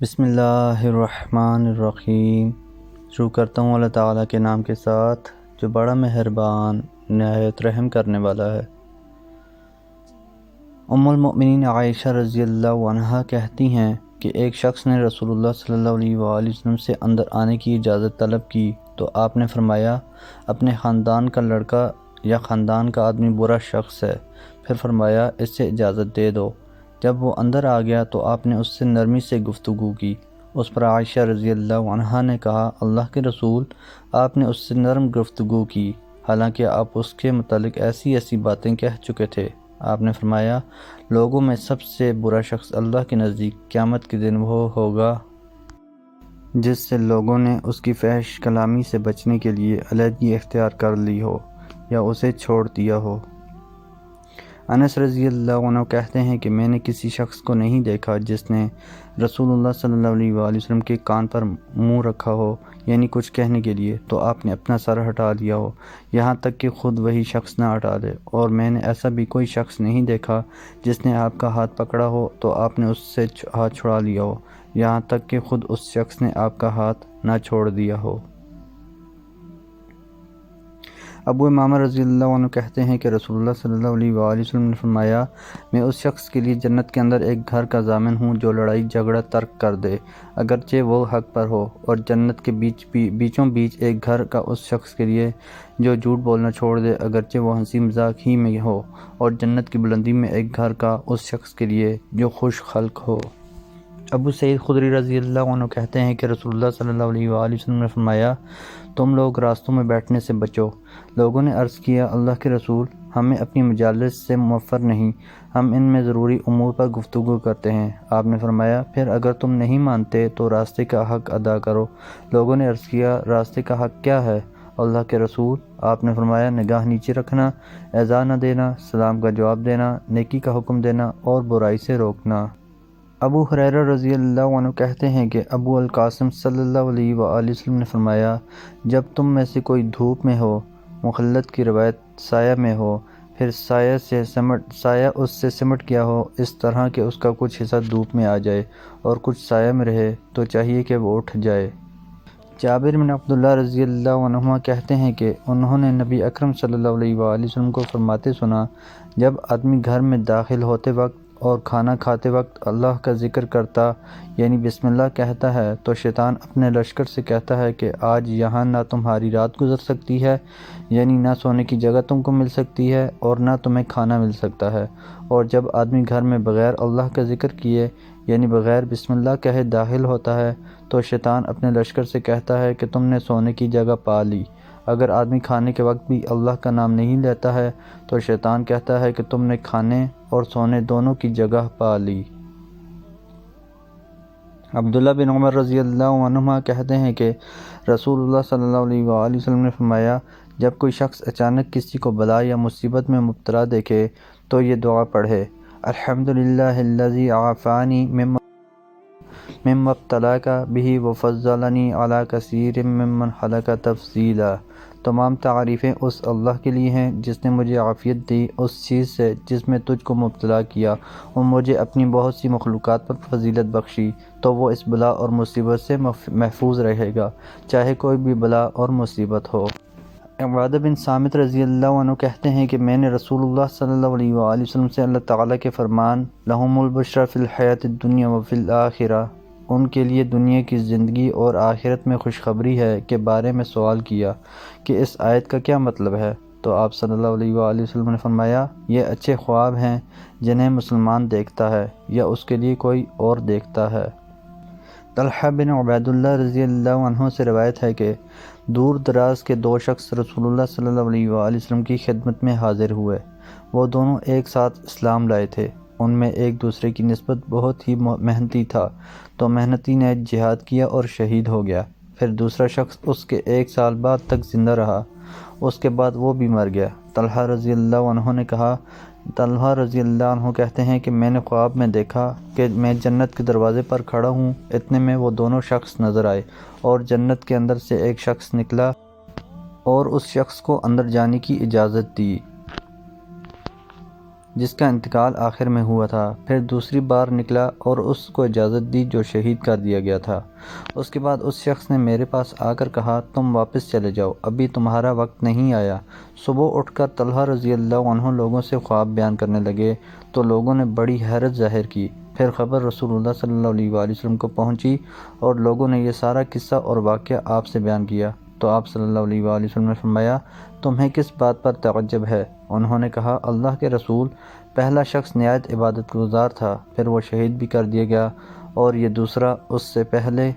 بسم اللہ الرحمن الرحیم۔ شروع کرتا ہوں اللہ تعالیٰ کے نام کے ساتھ جو بڑا مہربان نہایت رحم کرنے والا ہے۔ ام المؤمنین عائشہ رضی اللہ عنہا کہتی ہیں کہ ایک شخص نے رسول اللہ صلی اللہ علیہ وآلہ وسلم سے اندر آنے کی اجازت طلب کی تو آپ نے فرمایا اپنے خاندان کا لڑکا یا خاندان کا آدمی برا شخص ہے، پھر فرمایا اس سے اجازت دے دو۔ جب وہ اندر آ گیا تو آپ نے اس سے نرمی سے گفتگو کی۔ اس پر عائشہ رضی اللہ عنہا نے کہا اللہ کے رسول، آپ نے اس سے نرم گفتگو کی حالانکہ آپ اس کے متعلق ایسی باتیں کہہ چکے تھے۔ آپ نے فرمایا لوگوں میں سب سے برا شخص اللہ کے نزدیک قیامت کے دن وہ ہوگا جس سے لوگوں نے اس کی فحش کلامی سے بچنے کے لیے علیحدگی اختیار کر لی ہو یا اسے چھوڑ دیا ہو۔ انس رضی اللہ عنہ کہتے ہیں کہ میں نے کسی شخص کو نہیں دیکھا جس نے رسول اللہ صلی اللہ علیہ وآلہ وسلم کے کان پر منہ رکھا ہو، یعنی کچھ کہنے کے لیے، تو آپ نے اپنا سر ہٹا لیا ہو یہاں تک کہ خود وہی شخص نہ ہٹا دے، اور میں نے ایسا بھی کوئی شخص نہیں دیکھا جس نے آپ کا ہاتھ پکڑا ہو تو آپ نے اس سے ہاتھ چھڑا لیا ہو یہاں تک کہ خود اس شخص نے آپ کا ہاتھ نہ چھوڑ دیا ہو۔ ابو امامہ رضی اللہ عنہ کہتے ہیں کہ رسول اللہ صلی اللہ علیہ وآلہ وسلم نے فرمایا میں اس شخص کے لیے جنت کے اندر ایک گھر کا ضامن ہوں جو لڑائی جھگڑا ترک کر دے اگرچہ وہ حق پر ہو، اور جنت کے بیچوں بیچ ایک گھر کا اس شخص کے لیے جو جھوٹ بولنا چھوڑ دے اگرچہ وہ ہنسی مذاق ہی میں ہو، اور جنت کی بلندی میں ایک گھر کا اس شخص کے لیے جو خوش خلق ہو۔ ابو سعید خدری رضی اللہ عنہ کہتے ہیں کہ رسول اللہ صلی اللہ علیہ وآلہ وسلم نے فرمایا تم لوگ راستوں میں بیٹھنے سے بچو۔ لوگوں نے عرض کیا اللہ کے رسول، ہمیں اپنی مجالس سے موفر نہیں، ہم ان میں ضروری امور پر گفتگو کرتے ہیں۔ آپ نے فرمایا پھر اگر تم نہیں مانتے تو راستے کا حق ادا کرو۔ لوگوں نے عرض کیا راستے کا حق کیا ہے اللہ کے رسول؟ آپ نے فرمایا نگاہ نیچے رکھنا، ایذا نہ دینا، سلام کا جواب دینا، نیکی کا حکم دینا اور برائی سے روکنا۔ ابو ہریرہ رضی اللہ عنہ کہتے ہیں کہ ابو القاسم صلی اللہ علیہ وآلہ وسلم نے فرمایا جب تم میں سے کوئی دھوپ میں ہو، مخلت کی روایت سایہ میں ہو، پھر سایہ اس سے سمٹ گیا ہو اس طرح کہ اس کا کچھ حصہ دھوپ میں آ جائے اور کچھ سایہ میں رہے، تو چاہیے کہ وہ اٹھ جائے۔ جابر بن عبداللہ رضی اللہ عنہما کہتے ہیں کہ انہوں نے نبی اکرم صلی اللہ علیہ وآلہ وسلم کو فرماتے سنا جب آدمی گھر میں داخل ہوتے وقت اور کھانا کھاتے وقت اللہ کا ذکر کرتا یعنی بسم اللہ کہتا ہے تو شیطان اپنے لشکر سے کہتا ہے کہ آج یہاں نہ تمہاری رات گزر سکتی ہے، یعنی نہ سونے کی جگہ تم کو مل سکتی ہے اور نہ تمہیں کھانا مل سکتا ہے، اور جب آدمی گھر میں بغیر اللہ کا ذکر کیے یعنی بغیر بسم اللہ کہے داخل ہوتا ہے تو شیطان اپنے لشکر سے کہتا ہے کہ تم نے سونے کی جگہ پا لی۔ اگر آدمی کھانے کے وقت بھی اللہ کا نام نہیں لیتا ہے تو شیطان کہتا ہے کہ تم نے کھانے اور سونے دونوں کی جگہ پا لی۔ عبداللہ بن عمر رضی اللہ عنہما کہتے ہیں کہ رسول اللہ صلی اللہ علیہ وآلہ وسلم نے فرمایا جب کوئی شخص اچانک کسی کو بلا یا مصیبت میں مبتلا دیکھے تو یہ دعا پڑھے الحمدللہ الذی عافانی مما ابتلاک بہ وفضلنی علی کثیر ممن خلق تفضیلا۔ تمام تعریفیں اس اللہ کے لیے ہیں جس نے مجھے عافیت دی اس چیز سے جس میں تجھ کو مبتلا کیا اور مجھے اپنی بہت سی مخلوقات پر فضیلت بخشی، تو وہ اس بلا اور مصیبت سے محفوظ رہے گا چاہے کوئی بھی بلا اور مصیبت ہو۔ عبادہ بن صامت رضی اللہ عنہ کہتے ہیں کہ میں نے رسول اللہ صلی اللہ علیہ وآلہ وسلم سے اللہ تعالیٰ کے فرمان لہم البشری فی الحیاۃ الدنیا وفی الآخرہ، ان کے لیے دنیا کی زندگی اور آخرت میں خوشخبری ہے کے بارے میں سوال کیا کہ اس آیت کا کیا مطلب ہے، تو آپ صلی اللہ علیہ وآلہ وسلم نے فرمایا یہ اچھے خواب ہیں جنہیں مسلمان دیکھتا ہے یا اس کے لیے کوئی اور دیکھتا ہے۔ طلحہ بن عبید اللہ رضی اللہ عنہ سے روایت ہے کہ دور دراز کے دو شخص رسول اللہ صلی اللہ علیہ وآلہ وسلم کی خدمت میں حاضر ہوئے، وہ دونوں ایک ساتھ اسلام لائے تھے، ان میں ایک دوسرے کی نسبت بہت ہی محنتی تھا، تو محنتی نے جہاد کیا اور شہید ہو گیا، پھر دوسرا شخص اس کے 1 سال بعد تک زندہ رہا، اس کے بعد وہ بھی مر گیا۔ طلحہ رضی اللہ عنہ نے کہا طلحہ رضی اللہ عنہ کہتے ہیں کہ میں نے خواب میں دیکھا کہ میں جنت کے دروازے پر کھڑا ہوں، اتنے میں وہ دونوں شخص نظر آئے اور جنت کے اندر سے ایک شخص نکلا اور اس شخص کو اندر جانے کی اجازت دی۔ جس کا انتقال آخر میں ہوا تھا، پھر دوسری بار نکلا اور اس کو اجازت دی جو شہید کر دیا گیا تھا۔ اس کے بعد اس شخص نے میرے پاس آ کر کہا، تم واپس چلے جاؤ، ابھی تمہارا وقت نہیں آیا۔ صبح اٹھ کر طلحہ رضی اللہ عنہ لوگوں سے خواب بیان کرنے لگے تو لوگوں نے بڑی حیرت ظاہر کی۔ پھر خبر رسول اللہ صلی اللہ علیہ وآلہ وسلم کو پہنچی اور لوگوں نے یہ سارا قصہ اور واقعہ آپ سے بیان کیا تو آپ صلی اللہ علیہ وآلہ وسلم نے فرمایا، تمہیں کس بات پر تعجب ہے؟ انہوں نے کہا، اللہ کے رسول، پہلا شخص نہایت عبادت گزار تھا، پھر وہ شہید بھی کر دیا گیا، اور یہ دوسرا اس سے پہلے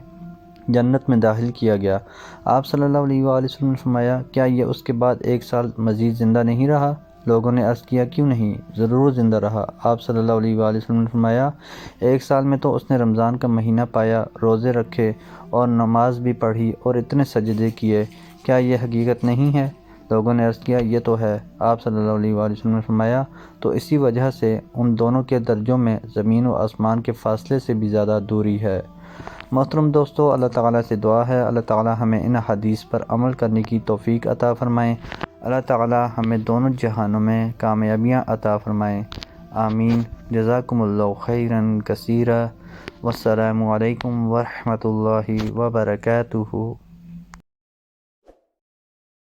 جنت میں داخل کیا گیا۔ آپ صلی اللہ علیہ وآلہ وسلم نے فرمایا، کیا یہ اس کے بعد 1 سال مزید زندہ نہیں رہا؟ لوگوں نے عرض کیا، کیوں نہیں، ضرور زندہ رہا۔ آپ صلی اللہ علیہ وآلہ وسلم نے فرمایا، 1 سال میں تو اس نے رمضان کا مہینہ پایا، روزے رکھے اور نماز بھی پڑھی اور اتنے سجدے کیے، کیا یہ حقیقت نہیں ہے؟ لوگوں نے عرض کیا، یہ تو ہے۔ آپ صلی اللہ علیہ وآلہ وسلم نے فرمایا، تو اسی وجہ سے ان دونوں کے درجوں میں زمین و آسمان کے فاصلے سے بھی زیادہ دوری ہے۔ محترم دوستو، اللہ تعالیٰ سے دعا ہے اللہ تعالیٰ ہمیں ان حدیث پر عمل کرنے کی توفیق عطا فرمائیں۔ اللہ تعالیٰ ہمیں دونوں جہانوں میں کامیابیاں عطا فرمائیں، آمین۔ جزاکم اللہ خیراً کثیرا، والسلام علیکم ورحمۃ اللہ وبرکاتہ۔